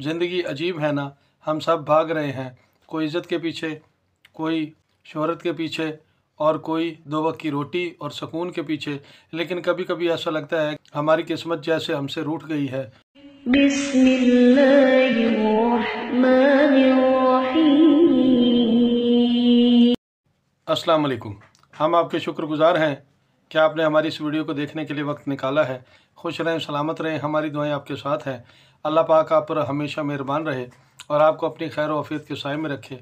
ज़िंदगी अजीब है ना, हम सब भाग रहे हैं, कोई इज़्ज़त के पीछे, कोई शोहरत के पीछे और कोई दो वक्त की रोटी और सुकून के पीछे। लेकिन कभी कभी ऐसा लगता है हमारी किस्मत जैसे हमसे रूठ गई है। अस्सलाम वालेकुम। हम आपके शुक्रगुजार हैं कि आपने हमारी इस वीडियो को देखने के लिए वक्त निकाला है। खुश रहें, सलामत रहें, हमारी दुआएं आपके साथ हैं। अल्लाह पाक आप पर हमेशा मेहरबान रहे और आपको अपनी खैर व आफियत के साए में रखे।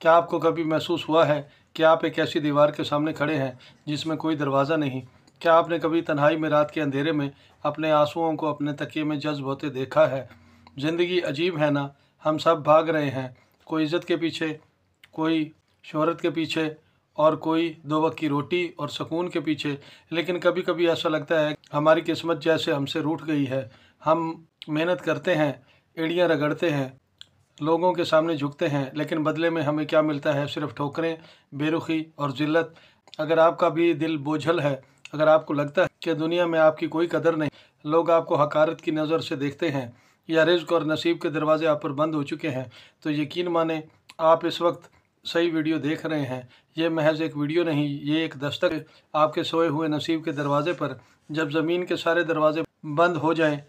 क्या आपको कभी महसूस हुआ है कि आप एक ऐसी दीवार के सामने खड़े हैं जिसमें कोई दरवाज़ा नहीं? क्या आपने कभी तन्हाई में रात के अंधेरे में अपने आंसुओं को अपने तकिए में जज्ब होते देखा है? ज़िंदगी अजीब है ना, हम सब भाग रहे हैं, कोई इज़्ज़त के पीछे, कोई शोहरत के पीछे और कोई दो वक्त की रोटी और सुकून के पीछे। लेकिन कभी कभी ऐसा लगता है हमारी किस्मत जैसे हमसे रूठ गई है। हम मेहनत करते हैं, एड़ियाँ रगड़ते हैं, लोगों के सामने झुकते हैं, लेकिन बदले में हमें क्या मिलता है? सिर्फ ठोकरें, बेरुखी और ज़िल्लत। अगर आपका भी दिल बोझल है, अगर आपको लगता है कि दुनिया में आपकी कोई कदर नहीं, लोग आपको हकारत की नज़र से देखते हैं या रिज़्क और नसीब के दरवाजे आप पर बंद हो चुके हैं, तो यकीन माने आप इस वक्त सही वीडियो देख रहे हैं। ये महज एक वीडियो नहीं, ये एक दस्तक है आपके सोए हुए नसीब के दरवाजे पर। जब ज़मीन के सारे दरवाजे बंद हो जाएं,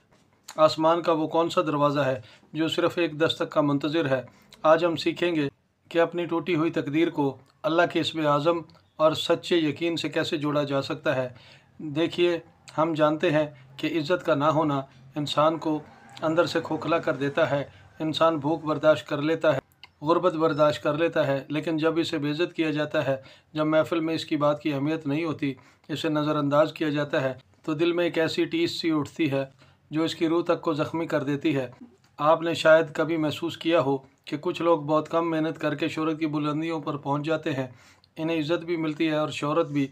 आसमान का वो कौन सा दरवाज़ा है जो सिर्फ़ एक दस्तक का मुंतज़िर है? आज हम सीखेंगे कि अपनी टूटी हुई तकदीर को अल्लाह के इस्म आज़म और सच्चे यकीन से कैसे जोड़ा जा सकता है। देखिए, हम जानते हैं कि इज़्ज़त का ना होना इंसान को अंदर से खोखला कर देता है। इंसान भूख बर्दाश्त कर लेता है, गुर्बत बर्दाश्त कर लेता है, लेकिन जब इसे बेइज्जत किया जाता है, जब महफ़िल में इसकी बात की अहमियत नहीं होती, इसे नज़रअंदाज किया जाता है, तो दिल में एक ऐसी टीस सी उठती है जो इसकी रूह तक को ज़ख्मी कर देती है। आपने शायद कभी महसूस किया हो कि कुछ लोग बहुत कम मेहनत करके शोहरत की बुलंदियों पर पहुंच जाते हैं, इन्हें इज़्ज़त भी मिलती है और शोहरत भी,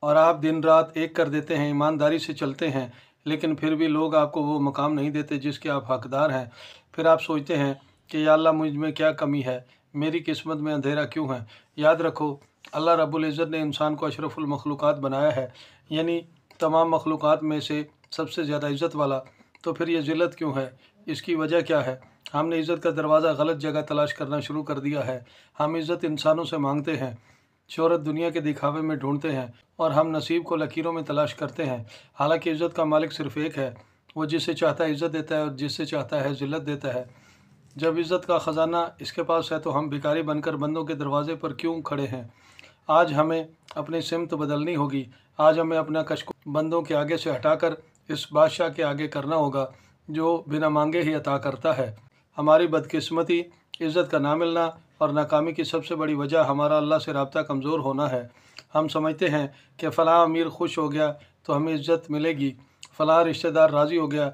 और आप दिन रात एक कर देते हैं, ईमानदारी से चलते हैं, लेकिन फिर भी लोग आपको वो मकाम नहीं देते जिसके आप हकदार हैं। फिर आप सोचते हैं कि या अल्लाह, मुझ में क्या कमी है, मेरी किस्मत में अंधेरा क्यों है? याद रखो, अल्लाह रब्बुल इज़्ज़त ने इंसान को अशरफुल मखलूक़ात बनाया है, यानी तमाम मखलूक़ात में से सबसे ज़्यादा इज़्ज़त वाला। तो फिर ये ज़िल्लत क्यों है? इसकी वजह क्या है? हमने इज़्ज़त का दरवाज़ा गलत जगह तलाश करना शुरू कर दिया है। हम इज़्ज़त इंसानों से मांगते हैं, शोहरत दुनिया के दिखावे में ढूंढते हैं, और हम नसीब को लकीरों में तलाश करते हैं। हालांकि इज़्ज़त का मालिक सिर्फ़ एक है, वो जिसे चाहता है इज़्ज़त देता है और जिससे चाहता है ज़िल्लत देता है। जब इज़्ज़त का ख़जाना इसके पास है तो हम भिखारी बनकर बंदों के दरवाजे पर क्यों खड़े हैं? आज हमें अपनी सिमत बदलनी होगी। आज हमें अपना कश्क बंदों के आगे से हटाकर इस बादशाह के आगे करना होगा जो बिना मांगे ही अता करता है। हमारी बदकिस्मती, इज़्ज़त का ना मिलना और नाकामी की सबसे बड़ी वजह हमारा अल्लाह से राब्ता कमज़ोर होना है। हम समझते हैं कि फ़लाँ अमीर खुश हो गया तो हमें इज़्ज़त मिलेगी, फ़लाँ रिश्तेदार राज़ी हो गया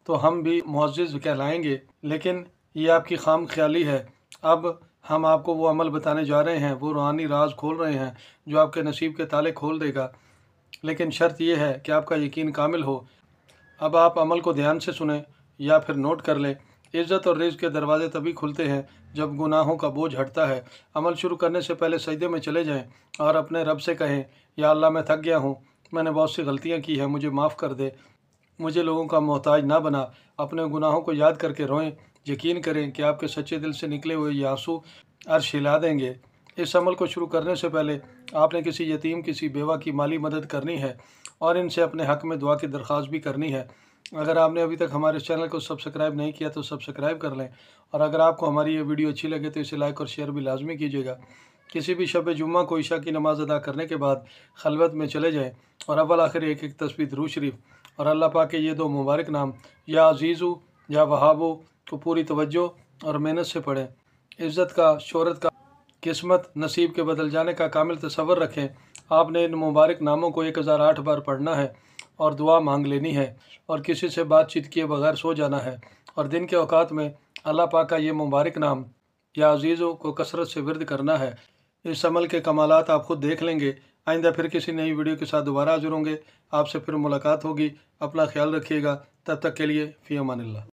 तो हम भी मुअज़्ज़ज़ कहलाएंगे, लेकिन ये आपकी खाम ख्याली है। अब हम आपको वो अमल बताने जा रहे हैं, वो रूहानी राज खोल रहे हैं जो आपके नसीब के ताले खोल देगा, लेकिन शर्त यह है कि आपका यकीन कामिल हो। अब आप अमल को ध्यान से सुने या फिर नोट कर लें। इज़्ज़त और रिज़्क़ के दरवाजे तभी खुलते हैं जब गुनाहों का बोझ हटता है। अमल शुरू करने से पहले सजदे में चले जाएं और अपने रब से कहें, या अल्लाह, मैं थक गया हूँ, मैंने बहुत सी गलतियाँ की हैं, मुझे माफ़ कर दे, मुझे लोगों का मोहताज ना बना। अपने गुनाहों को याद करके रोएं। यकीन करें कि आपके सच्चे दिल से निकले हुए ये आंसू अर्श हिला देंगे। इस अमल को शुरू करने से पहले आपने किसी यतीम, किसी बेवा की माली मदद करनी है और इनसे अपने हक़ में दुआ की दरख्वास्त भी करनी है। अगर आपने अभी तक हमारे चैनल को सब्सक्राइब नहीं किया तो सब्सक्राइब कर लें, और अगर आपको हमारी ये वीडियो अच्छी लगे तो इसे लाइक और शेयर भी लाजमी कीजिएगा। किसी भी शब जुम्मा को इशा की नमाज़ अदा करने के बाद खलवत में चले जाएँ और अव्वल आखिर एक एक तस्बीह दुरूद शरीफ और अल्लाह पाक के ये दो मुबारक नाम या अज़ीज़ु या वहाबो को पूरी तवज्जो और मेहनत से पढ़ें। इज़्ज़त का, शोहरत का, किस्मत, नसीब के बदल जाने का कामिल तसव्वुर रखें। आपने इन मुबारक नामों को 1008 बार पढ़ना है और दुआ मांग लेनी है और किसी से बातचीत किए बगैर सो जाना है, और दिन के औकात में अल्लाह पाक का ये मुबारक नाम या अज़ीज़ों को कसरत से विर्द करना है। इस अमल के कमालात आप खुद देख लेंगे। आइंदा फिर किसी नई वीडियो के साथ दोबारा हाज़िर होंगे। आपसे फिर मुलाकात होगी। अपना ख्याल रखिएगा। तब तक के लिए फ़ी अमानिल्लाह।